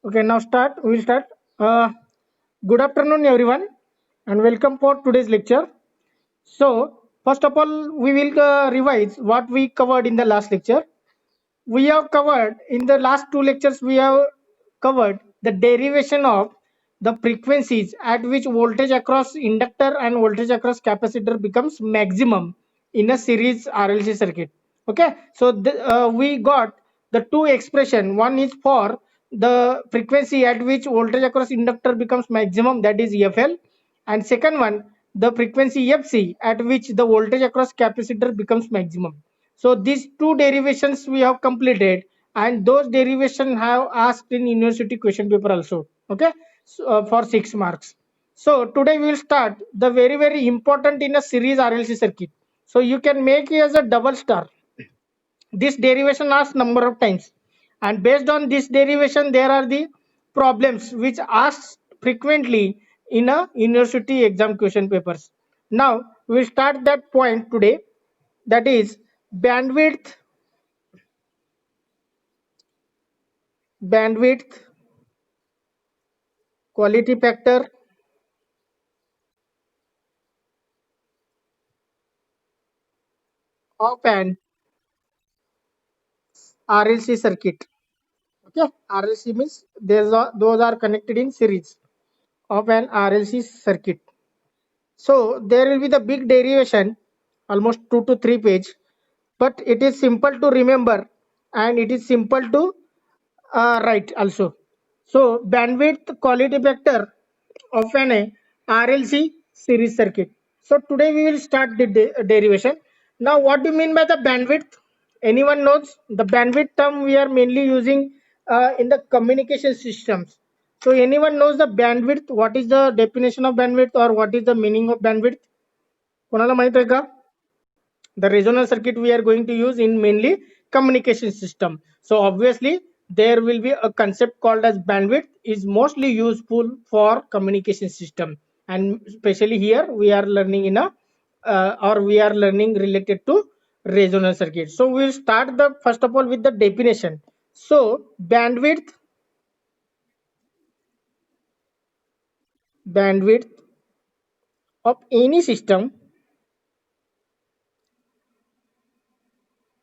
Okay, now start. We'll start. Uh, Good afternoon, everyone, and welcome for today's lecture. So, first of all, we will revise what we covered in the last lecture. We have covered in the last two lectures. We have covered the derivation of the frequencies at which voltage across inductor and voltage across capacitor becomes maximum in a series RLC circuit. Okay, so we got the two expression. One is for the frequency at which voltage across inductor becomes maximum, that is FL, and second one the frequency FC at which the voltage across capacitor becomes maximum. So these two derivations we have completed, and those derivation have asked in university question paper also. Okay, so, for 6 marks. So today we will start the very important in a series RLC circuit. So you can make it as a double star. This derivation asks number of times, and based on this derivation there are the problems which asked frequently in a university exam question papers. Now we will start that point today, that is bandwidth, quality factor of an RLC circuit. Okay, RLC means those are connected in series of an RLC circuit. So there will be the big derivation, almost 2 to 3 page, but it is simple to remember and it is simple to write also. So bandwidth quality factor of an RLC series circuit. So today we will start the derivation. Now what do you mean by the bandwidth? Anyone knows the bandwidth term we are mainly using in the communication systems. So anyone knows the bandwidth? What is the definition of bandwidth or what is the meaning of bandwidth? कोणाला माहित आहे का? The resonance circuit we are going to use in mainly communication system. So obviously there will be a concept called as bandwidth is mostly useful for communication system, and especially here we are learning in a or we are learning related to resonance circuit. So we'll start the first of all with the definition. So bandwidth of any system,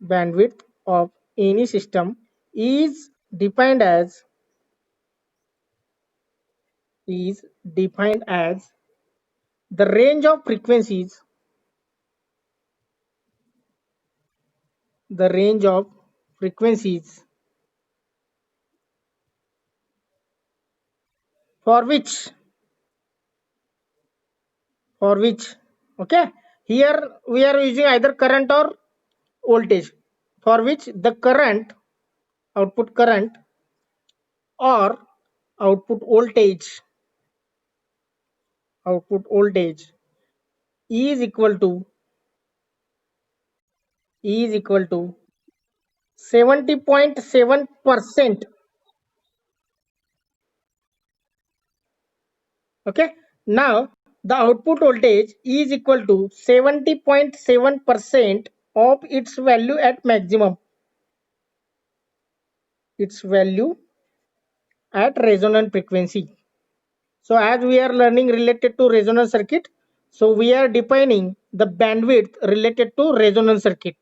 bandwidth of any system is defined as is defined as the range of frequencies, the range of frequencies for which for which okay, here we are using either current or voltage, for which the current, output current, or output voltage, output voltage is equal to 70.7%. Okay, now the output voltage is equal to 70.7% of its value at maximum, its value at resonant frequency. So as we are learning related to resonance circuit, so we are defining the bandwidth related to resonance circuit.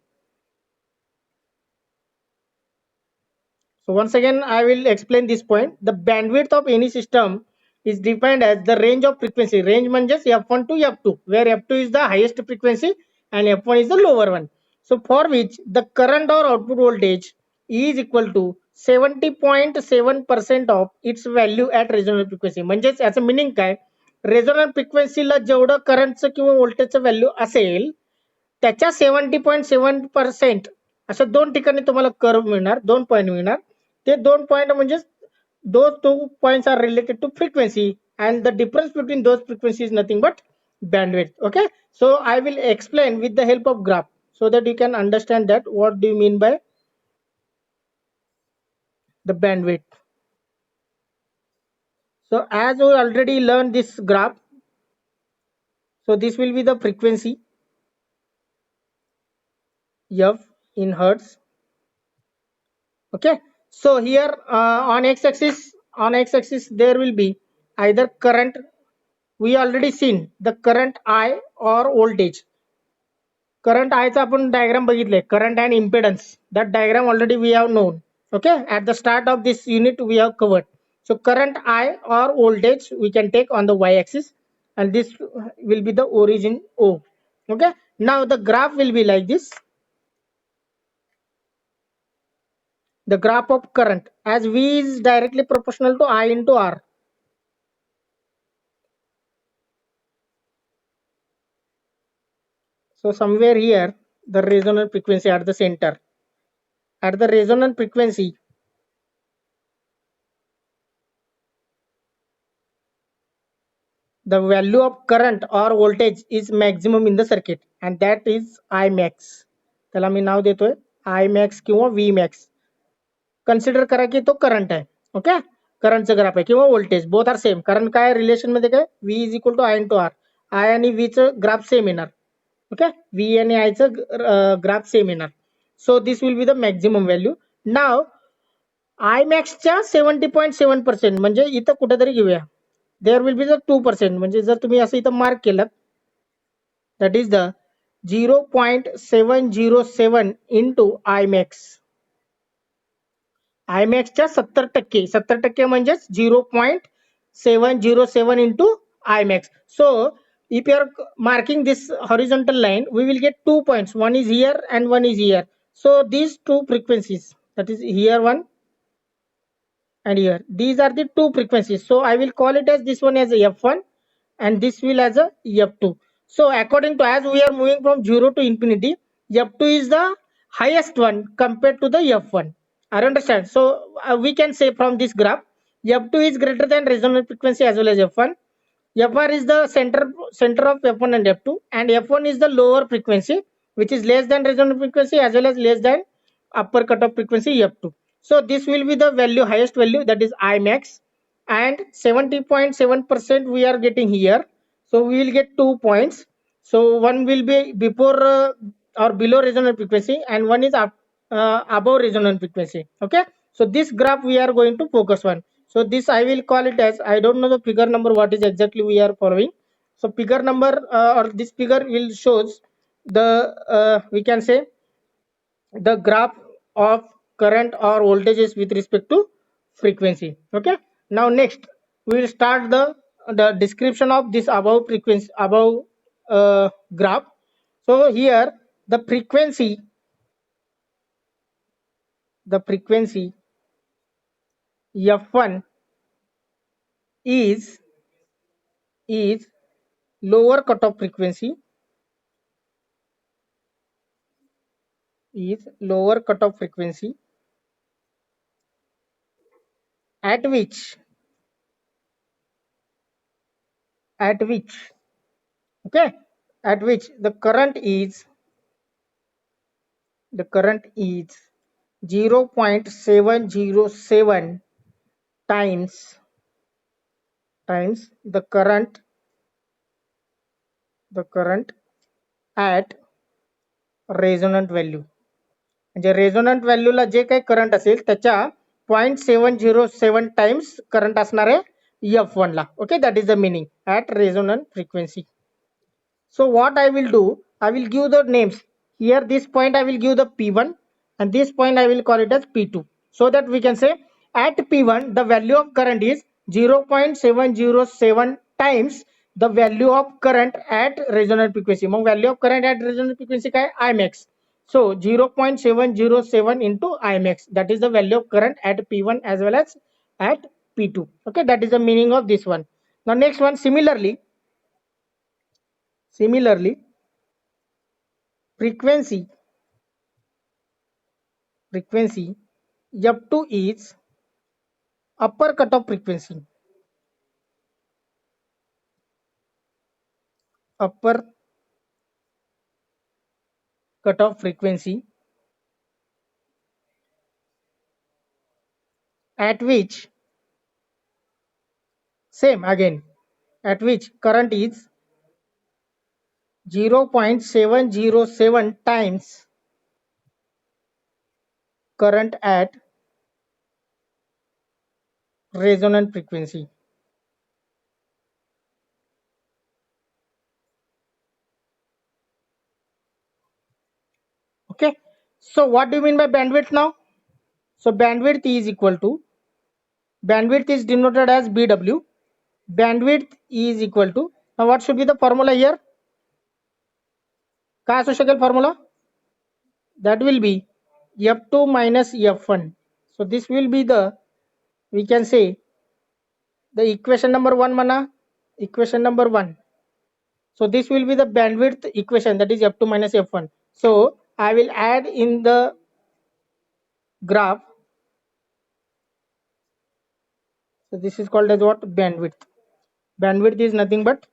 So once again I will explain this point. The bandwidth of any system is defined as the range of frequency. Range means f1 to f2, where f2 is the highest frequency and f1 is the lower one. So for which the current or output voltage is equal to 70.7% of its value at resonant frequency. म्हणजेच याचं meaning काय, resonant फ्रिक्वेन्सीला जेवढं करंटचं किंवा व्होल्टेजचं value असेल त्याच्या 70.7% अशा दोन ठिकाणी तुम्हाला कर्व मिळणार, दोन पॉईंट मिळणार. ते दोन पॉईंट म्हणजे those two points are related to frequency, and the difference between those frequencies is nothing but bandwidth. Okay, so I will explain with the help of graph so that you can understand that what do you mean by the bandwidth. So as we already learned this graph, so this will be the frequency f in hertz. Okay, so here on x-axis on x-axis there will be either current, we already seen the current I or voltage. Current I चा आपण diagram बघितले, current and impedance, that diagram already we have known. Okay, at the start of this unit we have covered. So current I or voltage we can take on the y-axis, and this will be the origin O. Okay, now the graph will be like this. The graph of current, as V is directly proportional to I into R. So somewhere here the resonant frequency at the center. At the resonant frequency, the value of current or voltage is maximum in the circuit, and that is I max. त्याला मी नाव देतोय I max किंवा V max. Consider करा की तो current आहे. Okay, करंटचं graph आहे किंवा voltage, both are same. कारण काय रिलेशन मध्ये काय, V is equal to I into R. I आणि V चं ग्राफ सेम येणार. ओके, V आणि I चं ग्राफ सेम येणार. So this will be the maximum value. नाव आय मॅक्सच्या 70.7%, म्हणजे इथं कुठेतरी घेऊया. देअर विल बी द 2%, म्हणजे जर तुम्ही असं इथं मार्क केलं, that is the 0.707 into I max. I मॅक्सच्या 70%, 70% म्हणजेच 0.707 into I max. So if you are marking this horizontal line, we will get 2 points. One is here and one is here. So these two frequencies, that is here one and here, these are the two frequencies. So I will call it as this one as a F1 and this will as a F2. So according to, as we are moving from 0 to infinity, F2 is the highest one compared to the F1. I understand. So we can say from this graph, F2 is greater than resonant frequency as well as F1. Fr is the center of F1 and F2, and F1 is the lower frequency which is less than resonant frequency as well as less than upper cutoff frequency F2. So this will be the value, highest value, that is I max, and 70.7% we are getting here. So we will get 2 points. So one will be before or below resonant frequency, and one is above resonant frequency. Okay, so this graph we are going to focus on. So this I will call it as, I don't know the figure number what is exactly we are following. So figure number or this figure will shows the we can say the graph of current or voltages with respect to frequency. Okay, now next we will start the description of this above frequency, above graph. So here the frequency F1 is lower cutoff frequency, at which okay, at which the current is 0.707 times the current at resonant value. म्हणजे resonant व्हॅल्यूला जे काही current असेल त्याच्या 0.707 times current असणार आहे F1 ला. Okay, that is the meaning at resonant frequency. So what I will do, I will give the names. Here this point I will give the P1 and this point I will call it as P2, so that we can say at P1 the value of current is 0.707 times the value of current at resonant frequency. Mug value of current at resonant frequency काय, I max. So 0.707 into I max, that is the value of current at P1 as well as at P2. Okay, that is the meaning of this one. Now next one, similarly frequency F2 is upper cutoff frequency, at which same again, at which current is 0.707 times current at resonant frequency. Okay, so what do you mean by bandwidth now? So bandwidth is equal to, bandwidth is denoted as BW. Bandwidth is equal to, now what should be the formula here? काय असू शकेल formula? That will be F2 minus F1. So this will be the, we can say, the equation number 1 mana, equation number 1. So this will be the bandwidth equation, that is F2 minus F1. So I will add in the graph. So this is called as what? Bandwidth. Bandwidth is nothing but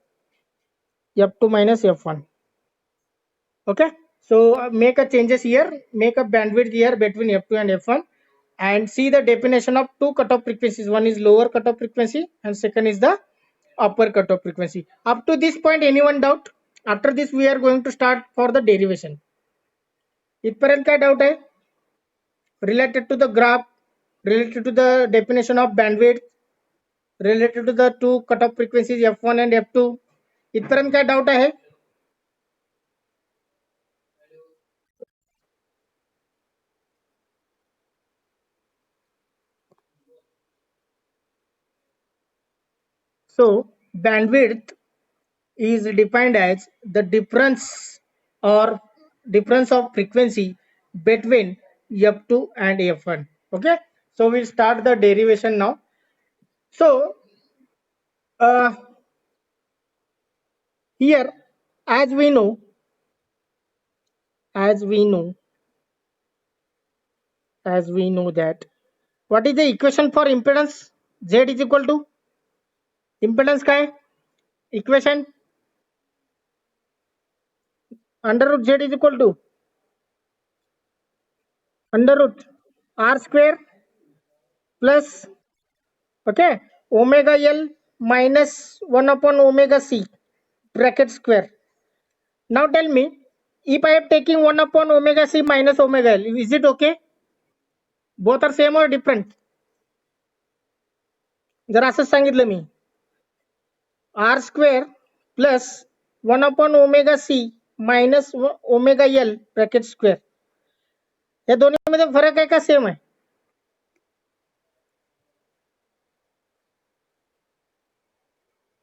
F2 minus F1. Okay. So make a changes here, make a bandwidth here between F2 and F1, and see the definition of two cutoff frequencies. One is lower cutoff frequency and second is the upper cutoff frequency. Up to this point, anyone doubt? After this, we are going to start for the derivation. इथपर्यंत काय doubt आहे? Related to the graph, related to the definition of bandwidth, related to the two cutoff frequencies F1 and F2. इथपर्यंत काय doubt आहे? So bandwidth is defined as the difference or difference of frequency between F2 and F1. Okay, so we'll start the derivation now. So here, as we know that, what is the equation for impedance? Z is equal to impedance काय? Equation under root Z is equal to under root R square plus, okay, omega L minus 1 upon omega C bracket square. Now tell me, if I am taking 1 upon omega C minus omega L, is it okay? Both are same or different? जर असंच सांगितलं मी R square plus 1 upon omega C minus omega L bracket square, या दोन्हीमध्ये फरक आहे का same आहे?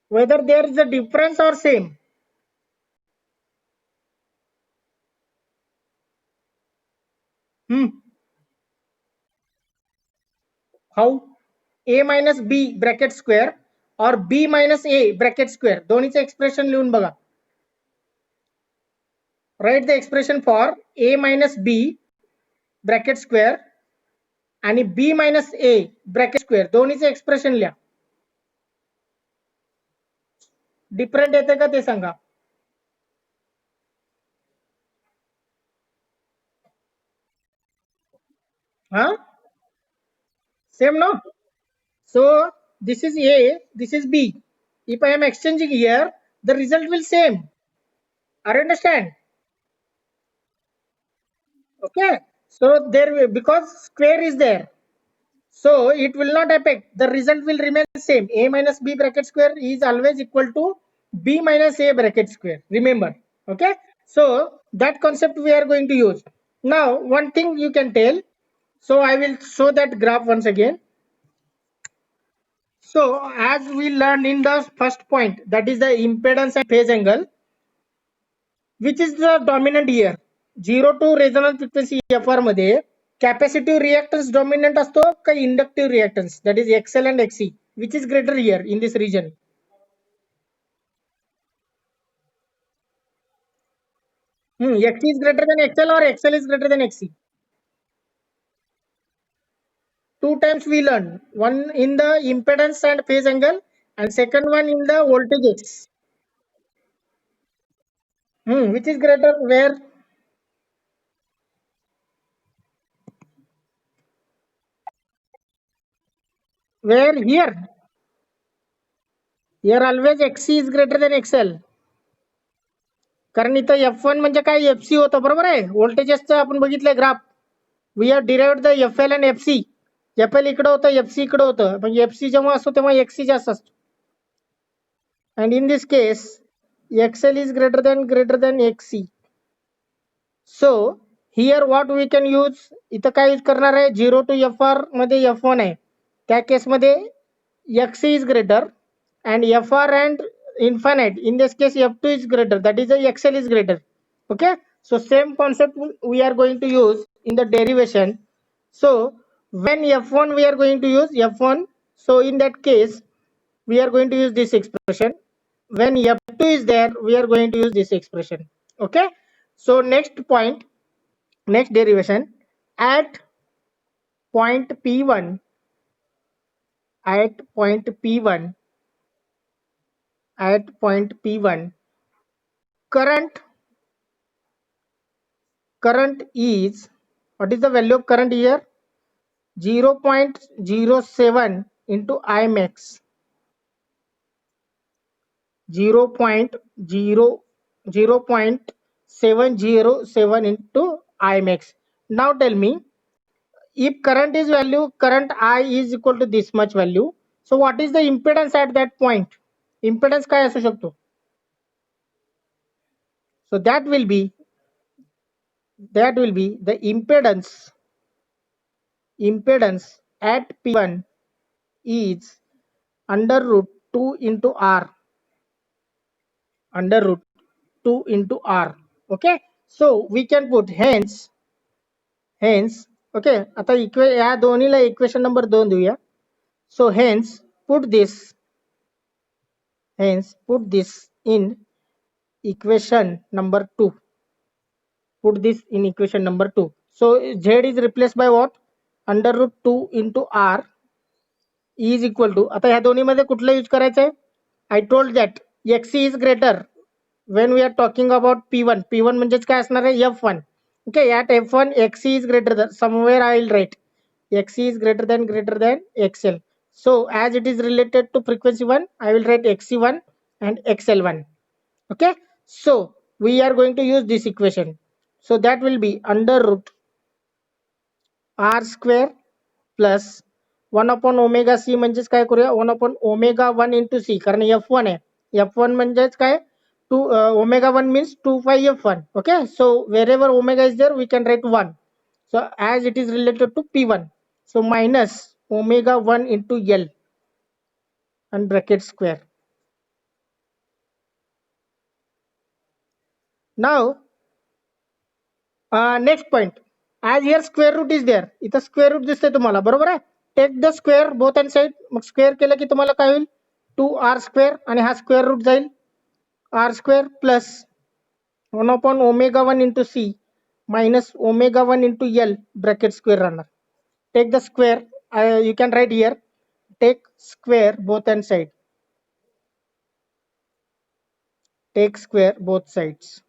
Whether there is a difference or same? How? A minus B bracket square or B minus A bracket square, दोन्हीचे expression लिहून बघा. Write the expression for A minus B bracket square आणि B minus A bracket square, दोन्हीचे expression लिहा. Different येते का ते सांगा. Huh? Same, no? So this is A, this is B. If I am exchanging here, the result will same. Are you understand? Okay. So there will, because square is there, so it will not affect. The result will remain same. A minus B bracket square is always equal to B minus A bracket square. Remember. Okay. So that concept we are going to use. Now one thing you can tell. So I will show that graph once again. So as we learned in the first point, that is the impedance and phase angle, which is the dominant here. 0 to resonance frequency FR मध्ये capacitive reactance dominant असतो का inductive reactance, that is XL and XC, which is greater here in this region? XC is greater than XL or XL is greater than XC? Two times we learned, one in the impedance and phase angle and second one in the voltages. Which is greater where? Where? Here. Here always XC is greater than XL. कारण इथं F1 म्हणजे काय, FC होतं, बरोबर आहे. व्होल्टेजेसचं आपण बघितलंय graph. We have derived the FL and FC. FL इकडे होतं, FC इकडे होतं, म्हणजे FC जेव्हा असतो तेव्हा XC जास्त असतो. And in this case XL is greater than XC. So here what we can use, इथं काय यूज करणार आहे, 0 to FR मध्ये F1 आहे, त्या केसमध्ये XC is greater and FR and infinite, in this case F2 is greater, that is XL is greater. Okay, so same concept we are going to use in the derivation. So when F1 we are going to use F1, so in that case we are going to use this expression. When F2 is there, we are going to use this expression. Okay, so next point, next derivation, at point P1, at point P1, at point P1, current is, what is the value of current here? 0.07 into Imax. 0.707 into Imax. Now tell me, if current I is equal to this much value, so what is the impedance at that point? Impedance काय असू शकतो? So that will be the impedance at P1 is under root 2 into R, under root 2 into R. Okay, so we can put hence okay, आता या दोन्हीला equation number 2 देऊया. So hence put this in equation number 2. Put this in equation number 2. So Z is replaced by what? Under root 2 into R is equal to, आता ह्या दोन्हीमध्ये कुठलं use करायचं आहे? I told that XC is greater when we are talking about P1. P1 म्हणजेच काय असणार आहे? F1. Okay, at F1 XC is greater than, somewhere I will write XC is greater than XL. So as it is related to frequency 1, I will write XC1 and XL1. Okay, so we are going to use this equation. So that will be under root R square plus 1 upon omega C, म्हणजेच काय करूया, 1 upon omega 1 into C, कारण F1 आहे. F1 म्हणजेच काय, 2 omega 1 means 2 pi F1. Okay, so wherever omega is there we can write 1. So as it is related to P1, so minus omega 1 into L and bracket square. Now next point, as here square root is there, इथं square root दिसते तुम्हाला, बरोबर आहे. Take the square both and side, मग square केलं की तुम्हाला काय होईल, 2R स्क्वेअर, आणि हा स्क्वेअर रूट जाईल R square plus 1 upon omega 1 into C minus omega 1 into L bracket square राहणार. Take the square, you can write here, take square both and side, take square both sides,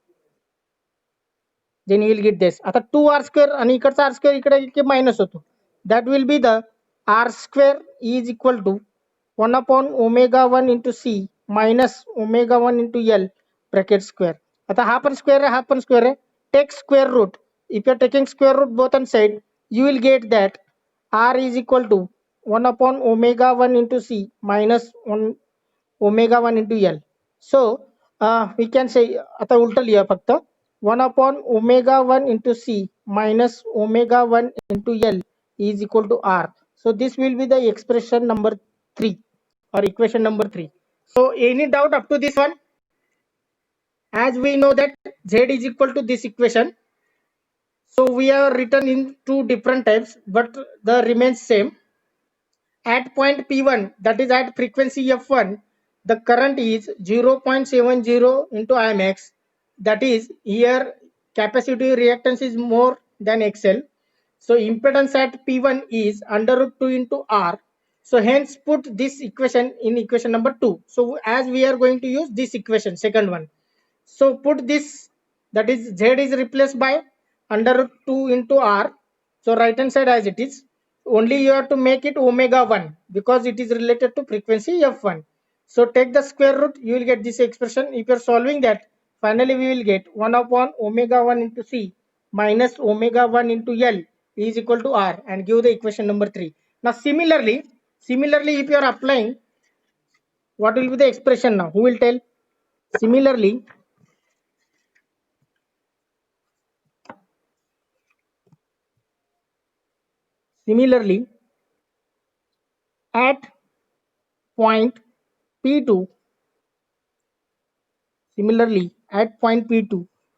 then you will get this. आता 2R square आणि इकडचा R square इकडे minus होतो, that will be the R square is equal to 1 upon omega 1 into C minus omega 1 into L bracket square. आता हा पण square आहे, हा पण स्क्वेअर आहे. Take square root, if you are taking square root both on side, you will get that R is equal to 1 upon omega 1 into C minus 1 omega 1 into L. So we can say, आता उलट लिहा फक्त, 1 upon omega 1 into C minus omega 1 into L is equal to R. So this will be the expression number 3 or equation number 3. So any doubt up to this one? As we know that Z is equal to this equation, so we are written in two different types, but the remains same. At point P1, that is at frequency F1, the current is 0.70 into Imax. That is, here capacitive reactance is more than XL. So impedance at P1 is under root 2 into R. So hence put this equation in equation number 2. So as we are going to use this equation, second one. So put this, that is Z is replaced by under root 2 into R. So right hand side as it is. Only you have to make it omega 1 because it is related to frequency F1. So take the square root, you will get this expression. If you are solving that, finally we will get 1 upon omega 1 into C minus omega 1 into L is equal to R, and give the equation number 3. Now similarly if you are applying, what will be the expression now? Who will tell? Similarly at point P2,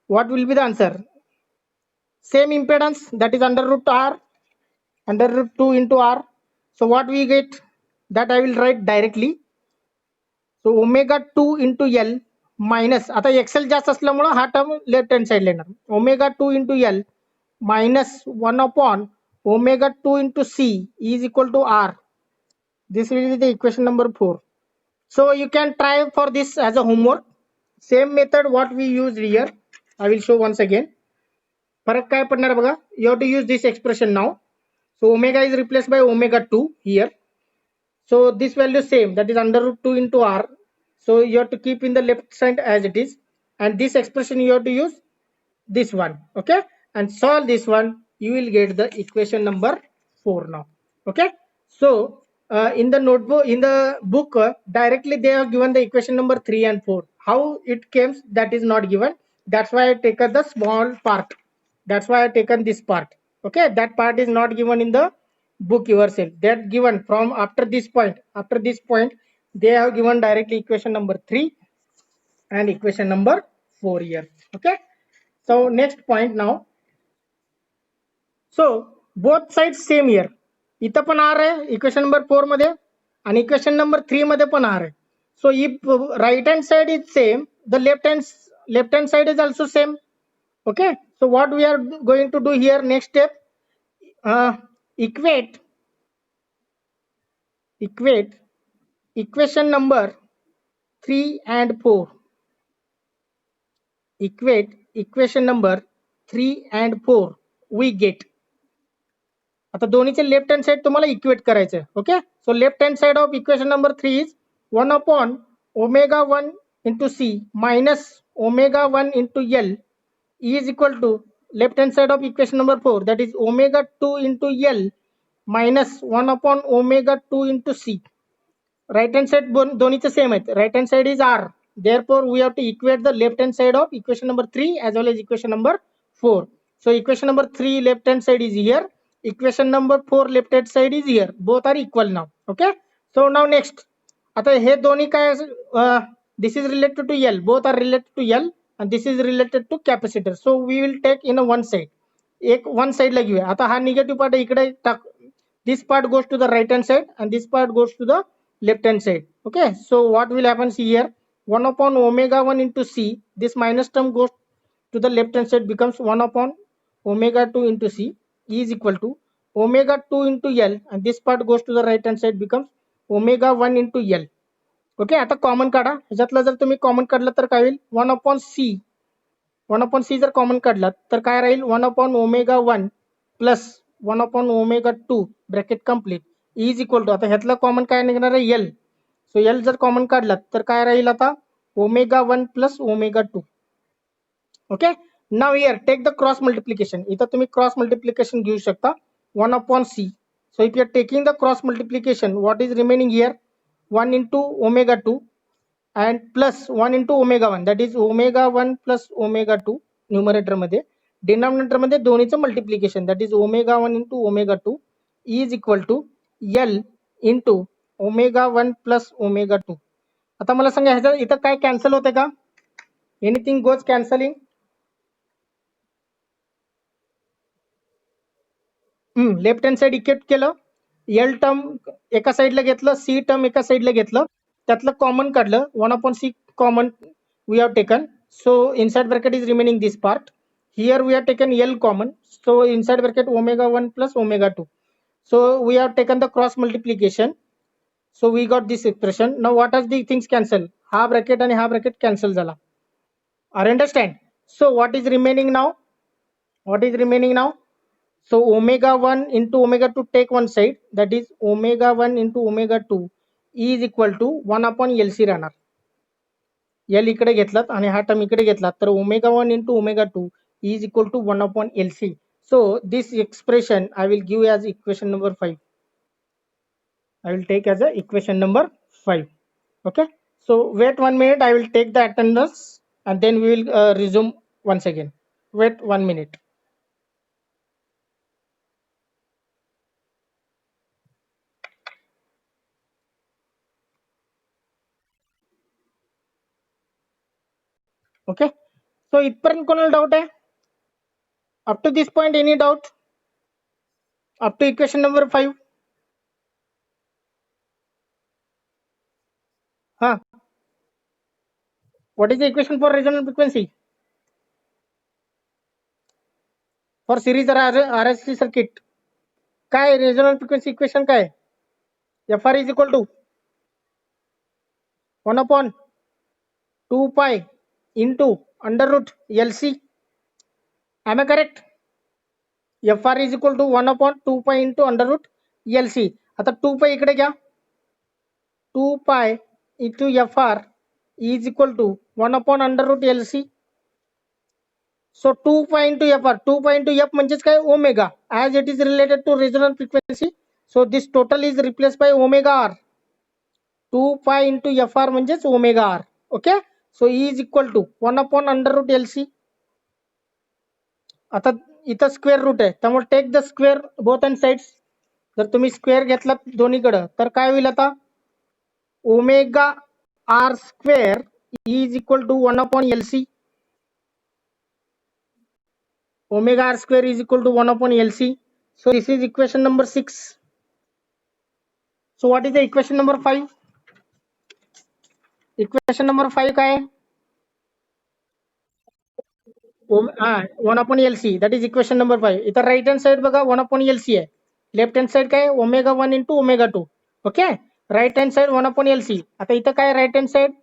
what will be the answer? Same impedance, that is under root R, under root 2 into R. So what we get, that I will write directly. So omega 2 into L minus, आता XL जास्त असल्यामुळे हा term left hand side येणार. Omega 2 into L minus 1 upon omega 2 into C is equal to R. This will be the equation number 4. So you can try for this as a homework. Same method what we used here, I will show once again. फरक काय पडणार बघा. You have to use this expression now. So omega is replaced by omega 2 here. So this value same, that is under root 2 into R. So you have to keep in the left side as it is, and this expression you have to use this one, okay, and solve this one. You will get the equation number 4 now, okay. So in the notebook, in the book, directly they have given the equation number 3 and 4. How it came, that is not given. That's why I taken the small part. That's why I taken this part, okay. That part is not given in the book yourself. That given from after this point. After this point they have given directly equation number 3 and equation number 4 here, okay. So next point now. So both sides same here. इथं पण are आहे equation number 4 मध्ये आणि equation number 3 मध्ये पण are आहे. So if right hand side is same, the left hand side is also same, okay. So what we are going to do here, next step, equate equation number 3 and 4. Equate equation number 3 and 4 we get. आता दोन्हीचे left hand side तुम्हाला equate करायचं, okay. So left hand side of equation number 3 is 1 upon omega 1 into C minus omega 1 into L is equal to left hand side of equation number 4, that is omega 2 into L minus 1 upon omega 2 into C. Right hand side दोन्हीचे same आहेत. Right hand side is R. Therefore we have to equate the left hand side of equation number 3 as well as equation number 4. So equation number 3 left hand side is here. Equation number 4 left hand side is here. Both are equal now, okay. So now next, आता हे दोन्ही काय, this is related to L, both are related to L, and this is related to capacitor. So we will take in a one side, एक one side ला घेऊया. आता हा negative part इकडे टाक. This part goes to the right hand side and this part goes to the left hand side, okay. So what will happen, see here, 1 upon omega 1 into C, this minus term goes to the left hand side, becomes 1 upon omega 2 into C is equal to omega 2 into L, and this part goes to the right hand side, becomes omega 1 into L, okay. आता common काढा. ह्याच्यातला जर तुम्ही common काढला तर काय होईल, 1 upon सी जर common काढला तर काय राहील, 1 upon omega 1 plus 1 upon omega 2 bracket complete is equal to, आता ह्यातला कॉमन काय निघणार आहे, एल. सो एल जर कॉमन काढला तर काय राहील आता, omega 1 plus omega 2, okay. Now here take the cross multiplication. इथं तुम्ही क्रॉस मल्टिप्लिकेशन घेऊ शकता, 1 upon C. So if you are taking the cross multiplication, what is remaining here, 1 into omega 2 and plus 1 into omega 1, that is omega 1 plus omega 2 numerator मध्ये. Denominator मध्ये दोन्हीचं multiplication, that is omega 1 into omega 2 is equal to L into omega 1 plus omega 2. आता मला सांगा ह्याचं इथं काय cancel होते का, anything goes cancelling. Left hand side equate केलं, एल टर्म एका साइडला घेतलं, सी टर्म एका साइडला घेतलं, त्यातलं कॉमन काढलं, 1 upon C common we have taken. So inside bracket is remaining this part. Here we have taken L common. So inside bracket omega 1 plus omega 2. So we have taken the cross multiplication. So we got this expression. Now what are the things cancel? हा bracket आणि हा bracket cancel झाला. Are you understand? So what is remaining now? So omega 1 into omega 2 take one side, that is omega 1 into omega 2 is equal to 1 upon LC राहणार. L इकडे घेतलात आणि हा term इकडे घेतलात तर omega 1 into omega 2 is equal to 1 upon LC. So this expression I will give as equation number 5. I will take as a equation number 5. Okay. So wait 1 minute. I will take the attendance and then we will resume once again. Wait 1 minute. Okay. So इथपर्यंत कोणाला doubt आहे? Up to this point any doubt? Up to equation number 5? Huh? What is the equation for resonant frequency? For series RLC circuit. काय resonant frequency equation काय? FR is equal to 1 upon 2 pi into under root LC. Am I correct? FR is equal to 1 upon 2 pi into under root LC. आता 2 pi इकडे घ्या. 2 pi into FR is equal to 1 upon under root LC. So 2 pi into FR, 2 pi into F म्हणजेच काय omega, as it is related to resonant frequency. So this total is replaced by omega R. 2 pi into FR म्हणजेच omega R. Okay. So E is equal to 1 upon under root LC. आता इथं square root आहे त्यामुळे take the square both and sides. जर तुम्ही square घेतला दोन्हीकडे तर काय होईल आता? Omega R square is equal to 1 upon LC. Omega R square is equal to 1 upon LC. So this is equation number 6. So what is the equation number 5? Equation number 5 काय आहे? 1 upon LC, that is equation number 5. इथं right hand side बघा 1 upon LC आहे. Left hand side काय omega 1 into omega 2. Okay. Right hand side 1 upon LC. आता इथं काय right hand side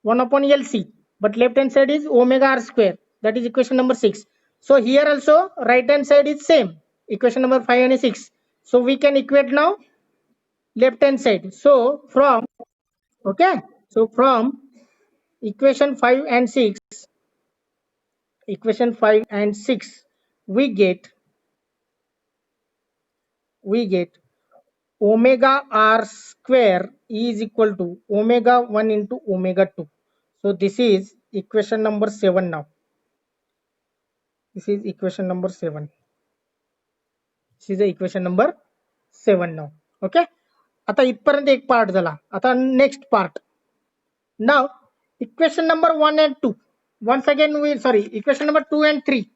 1 upon LC, but left hand side is omega R square. That is equation number 6. So here also right hand side is same, equation number 5 and 6. So we can equate now left hand side. So from okay, so from equation 5 and 6, equation 5 and 6 we get omega R square is equal to omega 1 into omega 2. So this is equation number 7 now. This is equation number 7. This is the equation number 7 now. Okay. आता इथपर्यंत एक part झाला. आता next part. Now equation number 1 and 2. Once again equation number 2 and 3.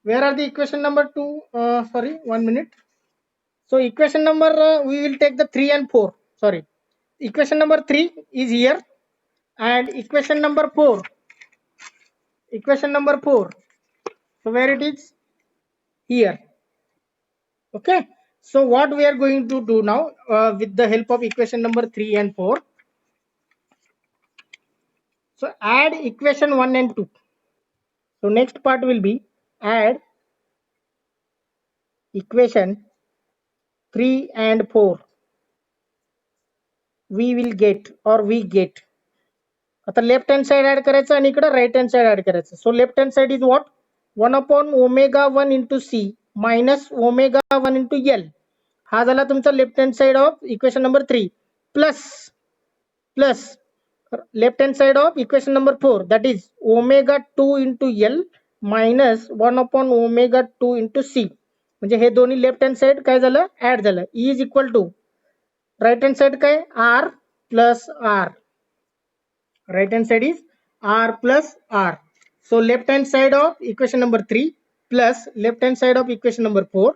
Where are the equation number 2? 1 minute. So equation number we will take the 3 and 4. Equation number 3 is here and equation number 4. So where it is? Here. Okay. So what we are going to do now with the help of equation number 3 and 4. So add equation 1 and 2. So next part will be add equation 3 and 4. We get. आता left hand side add करायचं आणि इकडे right hand side add करायचं. So left hand side is what 1 upon omega 1 into C minus omega 1 into L. हा झाला तुमचा left hand side of equation number 3 plus left hand side of equation number 4 that is omega 2 into L minus 1 upon omega 2 into C. म्हणजे हे दोन्ही left hand side काय झालं add झालं. E is equal to right hand side काय R plus R. Right hand side is R plus R. So left hand side of equation number 3 plus left hand side of equation number 4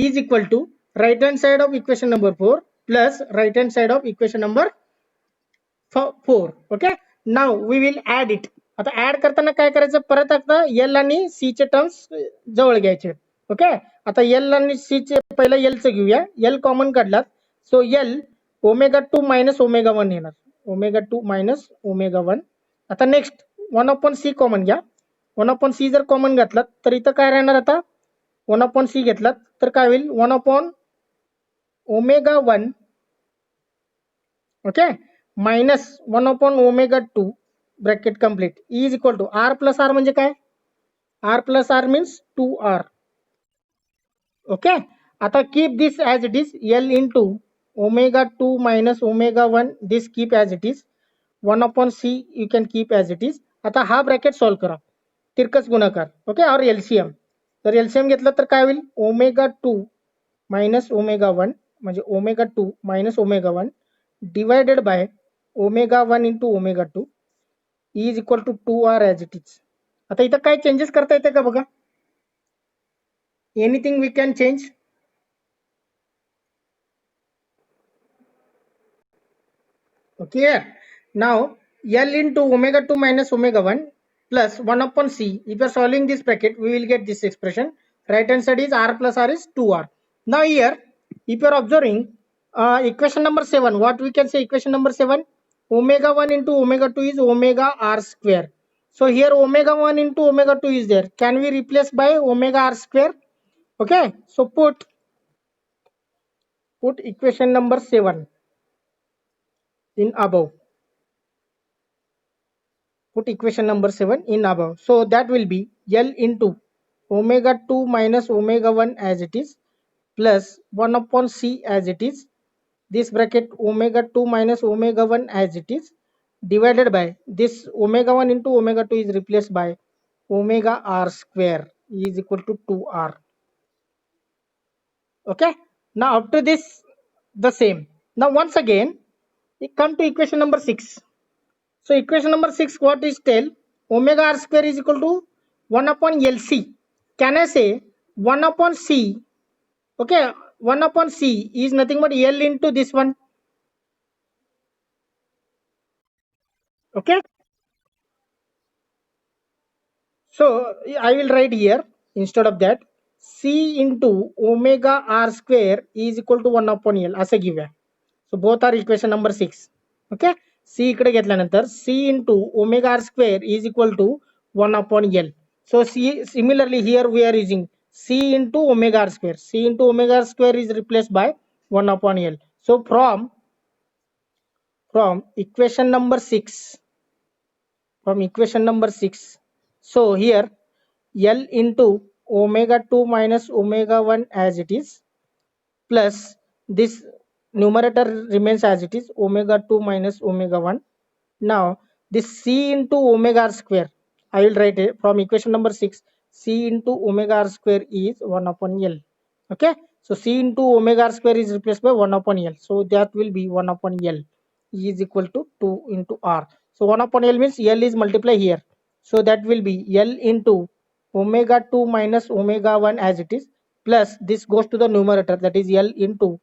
is equal to right hand side of equation number 4 plus right hand side of equation number 4. Okay. Now we will add it. आता add करताना काय करायचं परत आता L आणि C चे terms जवळ घ्यायचे. ओके. आता L आणि C चे पहिला L चं घेऊया. L कॉमन काढलात. So L omega 2 minus omega 1 येणार. Omega 2 minus omega 1. आता नेक्स्ट 1 अपॉन C कॉमन घ्या. 1 अपॉन C जर कॉमन घातलात तर इथं काय राहणार आता 1 अपॉन C घेतलात तर काय होईल 1 upon omega 1 okay minus 1 upon omega 2 bracket complete. E is equal to R plus R म्हणजे काय R plus R means 2R. Okay. आता keep this as it is L into omega 2 minus omega 1, this keep as it is. 1 upon c you can keep as it is. आता हा bracket solve करा, तिरकस गुणाकार, okay, और LCM. जर LCM घेतलं तर काय होईल, ओमेगा 2 मायनस ओमेगा 1 म्हणजे omega 2 minus omega 1 divided by omega 1 into omega 2 is equal to 2r as it is. आता इथं काय चेंजेस करता येते का बघा, anything we can change. Okay, now L into omega 2 minus omega 1 plus 1 upon C. If you are solving this bracket, we will get this expression. Right hand side is R plus R is 2R. Now here, if you are observing equation number 7, what we can say equation number 7? Omega 1 into omega 2 is omega R square. So here omega 1 into omega 2 is there. Can we replace by omega R square? Okay, so put equation number 7 in above. Put equation number 7 in above. So that will be L into omega 2 minus omega 1 as it is plus 1 upon C as it is. This bracket omega 2 minus omega 1 as it is divided by this omega 1 into omega 2 is replaced by omega r square is equal to 2r. Okay. Now after this the same. Now once again we come to equation number 6. So equation number 6 what is tell, omega r square is equal to 1 upon LC. Can I say 1 upon C? Okay, 1 upon C is nothing but L into this one. Okay, so I will write here instead of that C into omega r square is equal to 1 upon L असं घेऊया. So both are equation number 6. Okay, C इकडे घेतल्यानंतर C into omega r square is equal to 1 upon L. So C, similarly here we are using C into omega r square. C into omega r square is replaced by 1 upon L. So from equation number 6, so here L into omega 2 minus omega 1 as it is plus this numerator remains as it is omega 2 minus omega 1. Now this C into omega r square, I will write it from equation number 6. C into omega r square is 1 upon L. Okay, so C into omega r square is replaced by 1 upon L. So that will be 1 upon L is equal to 2 into R. So 1 upon L means L is multiply here. So that will be L into omega 2 minus omega 1 as it is plus this goes to the numerator, that is L into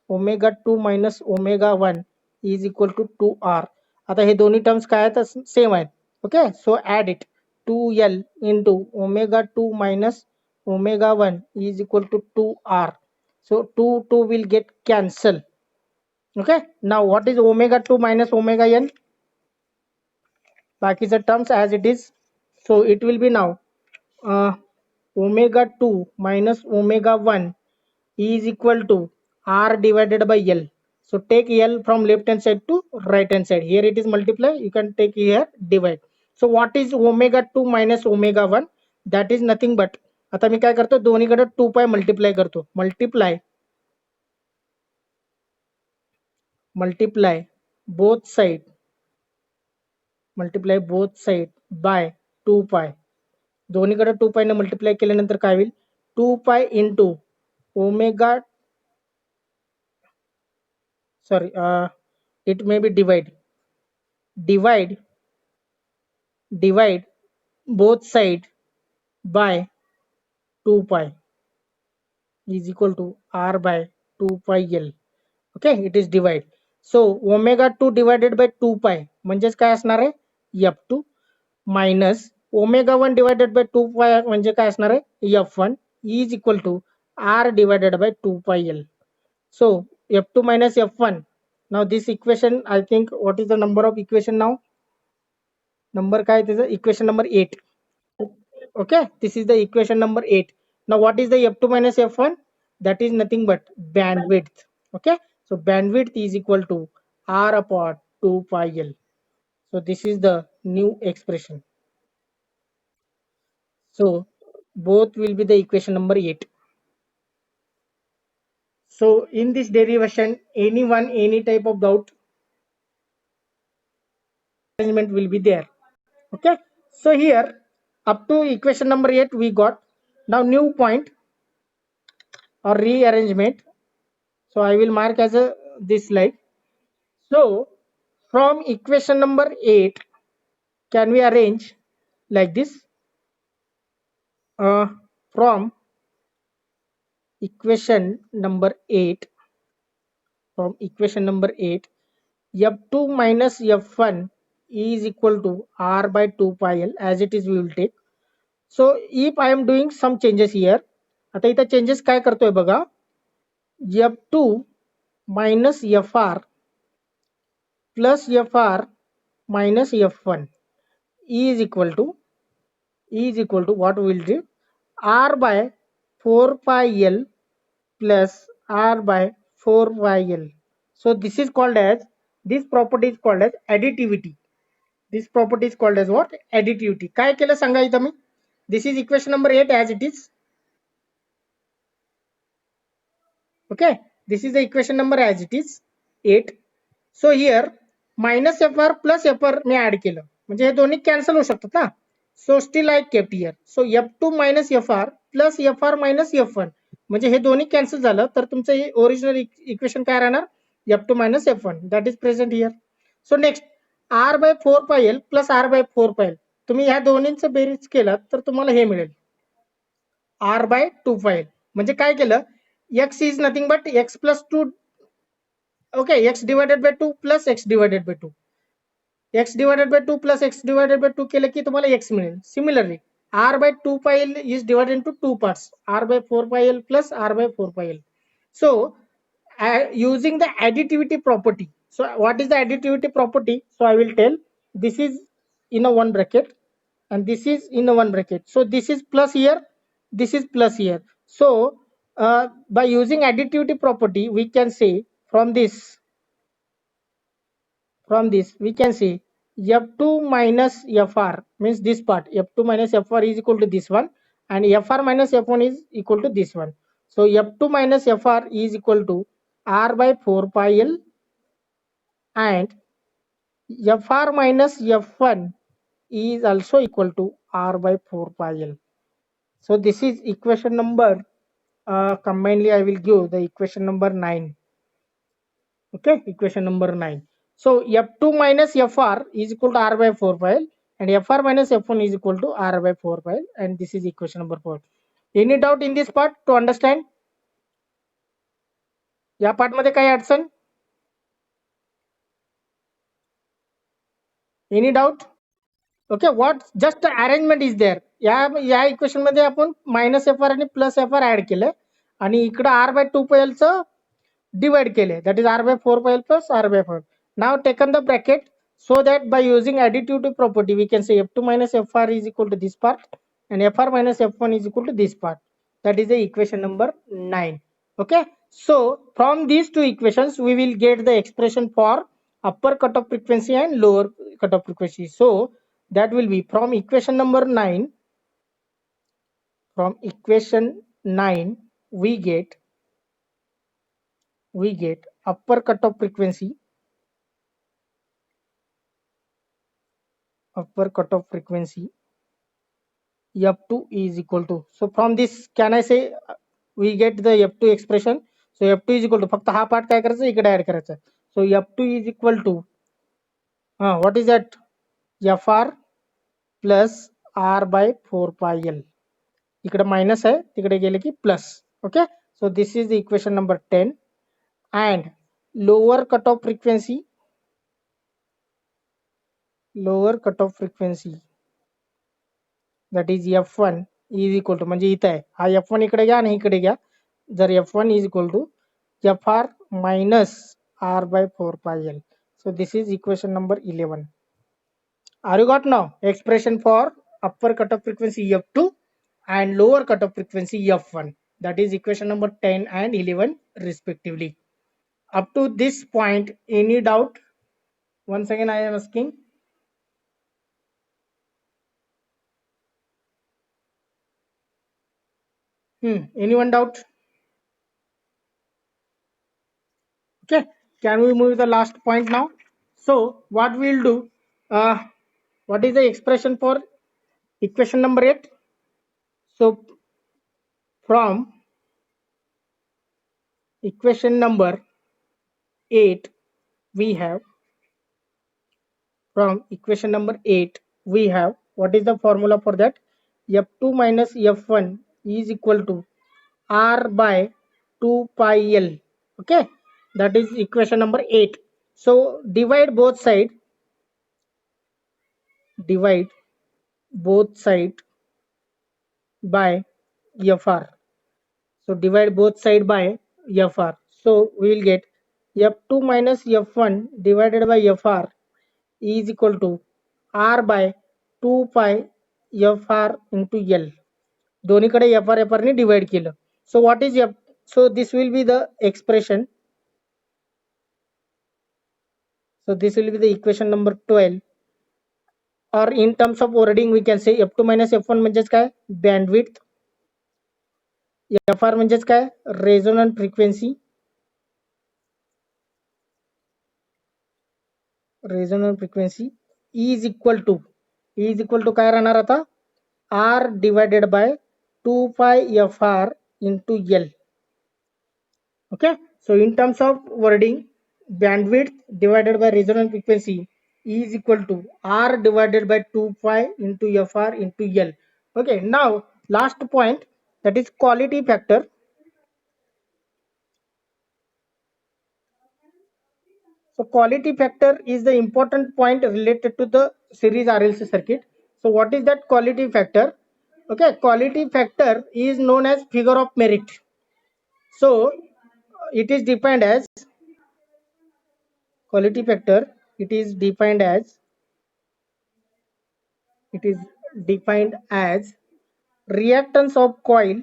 omega 2 minus omega 1 is equal to 2R. आता हे दोन्ही terms काय आहेत, same आहेत. Okay, so add it 2L into omega 2 minus omega 1 is equal to 2R. So 2 will get cancel. Okay, now what is omega 2 minus omega n? बाकीचे terms as it is. So it will be now omega 2 minus omega 1 is equal to R divided by L. So take L from left hand side to right hand side. Here it is multiply. You can take here divide. So what is omega 2 minus omega 1? That is nothing but, आता मी काय करतो, दोन्हीकडे 2 पाय multiply करतो. Multiply both side by 2 पाय. दोन्हीकडे 2 पाय ने multiply केल्यानंतर काय होईल, 2 pi into omega, sorry, it may be divide both side by 2 pi is equal to R by 2 pi L. Okay, it is divide. So omega 2 divided by 2 pi म्हणजेच काय असणार आहे, f2 minus omega 1 divided by 2 pi म्हणजे काय असणार आहे, f1 is equal to R divided by 2 pi L. So f2 minus f1. Now this equation, I think, what is the number of equation now? Number काय त्याचं, equation number 8. Okay, this is the equation number 8. Now what is the f2 minus f1? That is nothing but bandwidth. Okay, so bandwidth is equal to R upon 2 pi L. So this is the new expression. So both will be the equation number 8. So in this derivation, any type of doubt arrangement will be there. Okay. So here up to equation number 8 we got. Now new point or rearrangement. So I will mark as a this like. So from equation number 8, can we arrange like this? From equation number 8, from equation number 8, f2 minus f1 is equal to r by 2 pi l, as it is we will take. So if I am doing some changes here, आता इथं changes काय करतोय बघा, f2 minus fr plus fr minus f1 is equal to what we will do, r by 4 pi l plus r by 4 pi l. So this is called as, this property is called as additivity. This property is called as what? Additivity. काय केलं सांगा इथं मी. This is equation number 8 as it is. Okay, this is the equation number as it is 8. So here minus fr plus fr me add केलं, म्हणजे हे दोन्ही cancel होऊ शकतात ना. So still I kept here. So f2 minus fr plus fr minus f1, म्हणजे हे दोन्ही cancel झालं तर तुमचं हे ओरिजिनल इक्वेशन काय राहणार, f2 minus f1, that is present here. So next r by 4 pi l plus r by 4 pi l, तुम्ही ह्या दोन्हींचं berries केलं तर तुम्हाला हे मिळेल r by 2 pi l. म्हणजे काय केलं, x is nothing but x plus 2. Okay, x divided by 2 plus x divided by 2, x divided by 2 plus x divided by 2 केलं की तुम्हाला x मिळेल. Similarly r by 2 pi l is divided into two parts, r by 4 pi l plus r by 4 pi l. So using the additivity property, so what is the additivity property? So I will tell, this is in a one bracket and this is in a one bracket. So this is plus here, this is plus here. So by using additivity property we can say, from this we can say f2 minus fr means this part, f2 minus fr is equal to this one, and fr minus f1 is equal to this one. So f2 minus fr is equal to r by 4 pi l, and fr minus f1 is also equal to r by 4 pi l. So this is equation number, combinedly I will give the equation number 9. Okay, equation number 9. So f2 minus fr is equal to r by 4 pi l, and fr minus f1 is equal to r by 4 pi l, and this is equation number 4. Any doubt in this part to understand? या part मध्ये काही अडचण? Any doubt? Okay, what just arrangement is there? या equation मध्ये आपण minus fr आणि plus fr add केलं आणि इकडे r by 2 pi l चं divide केले, that is r by 4 pi l plus r by 4. Now taken the bracket, so that by using additivity property we can say f2 minus fr is equal to this part and fr minus f1 is equal to this part. That is the equation number 9. Okay, so from these two equations we will get the expression for upper cutoff frequency and lower cutoff frequency. So that will be from equation number 9, from equation 9 we get upper cutoff frequency f2 is equal to, so from this can I say we get the f2 expression. So f2 is equal to, फक्त हा part काय करायचा, इकडे add करायचा. So f2 is equal to what is that, fr plus r by 4 pi l. इकडे minus आहे, तिकडे गेले की plus. Okay, so this is the equation number 10. And lower cutoff frequency that is f1 is equal to, म्हणजे इथं आहे हा f1 इकडे घ्या आणि इकडे घ्या, जर f1 is equal to fr minus r by 4 pi l. So this is equation number 11. Are you got now expression for upper cutoff frequency f2 and lower cutoff frequency f1? That is equation number 10 and 11 respectively. Up to this point any doubt? Once again I am asking. Anyone doubt? Okay, can we move the last point now? So what we'll do, what is the expression for equation number 8? So from equation number 8 we have, from equation number 8 we have, what is the formula for that? F2 minus F1 is equal to R by 2 pi L. Okay, that is equation number 8. So divide both side, divide both side by Fr. So divide both side by Fr. So we will get F2 minus F1 divided by Fr is equal to R by 2 pi Fr into L. दोन्हीकडे Fr ने divide केलं. So what is F? So this will be the expression. So this will be the equation number 12. Or in terms of wording we can say F2 minus F1 म्हणजेच काय? Bandwidth. Fr म्हणजेच काय? Resonant frequency. Resonant frequency is equal to काय राहणार आता? R divided by 2 pi Fr into L. Okay, so in terms of wording, bandwidth divided by resonant frequency is equal to R divided by 2 pi into Fr into L. Okay, now last point, that is quality factor. So quality factor is the important point related to the series RLC circuit. So what is that quality factor? Okay, quality factor is known as figure of merit. So it is defined as quality factor. It is defined as reactance of coil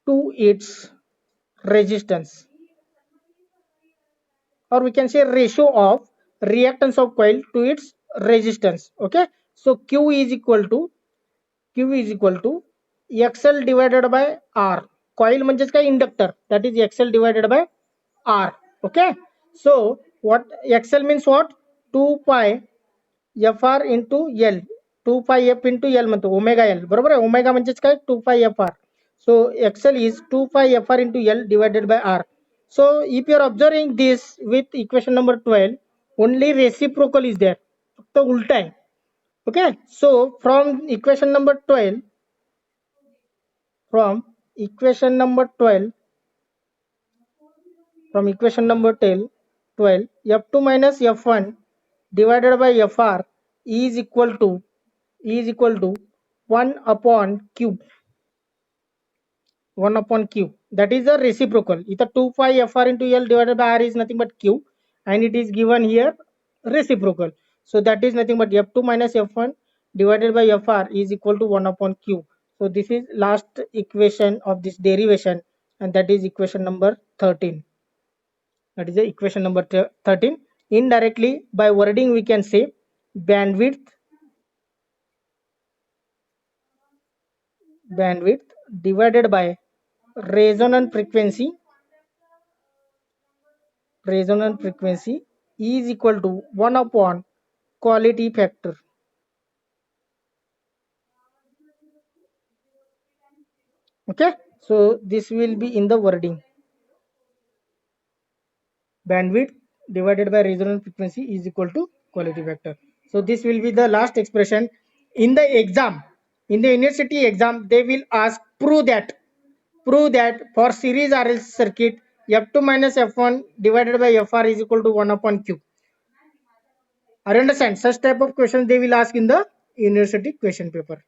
to its resistance, or we can say ratio of reactance of coil to its resistance. Okay, so Q is equal to XL divided by R. Coil म्हणजेच काय? Inductor, that is XL divided by R. Okay, so what XL means what? 2 pi Fr into L. 2 pi F into L म्हणतो, omega L. बरोबर आहे? Omega म्हणजेच काय? 2 pi Fr. So XL is 2 pi Fr into L divided by R. So if you are observing this with equation number 12, only reciprocal is there. फक्त उलटा आहे. Okay, so from equation number 12, from equation number 12, F2 minus F1 divided by Fr is equal to 1 upon Q. 1 upon Q, that is a reciprocal. Either 2 pi Fr into L divided by R is nothing but Q, and it is given here reciprocal. So that is nothing but F2 minus F1 divided by Fr is equal to 1 upon Q. So this is last equation of this derivation, and that is equation number 13. That is the equation number 13. Indirectly by wording we can say bandwidth divided by resonant frequency is equal to 1 upon quality factor. Okay, so this will be in the wording. Bandwidth divided by resonant frequency is equal to quality factor. So this will be the last expression. In the exam, in the university exam, they will ask prove that for series RLC circuit F2 minus F1 divided by Fr is equal to 1 upon Q. I understand such type of questions they will ask in the university question paper.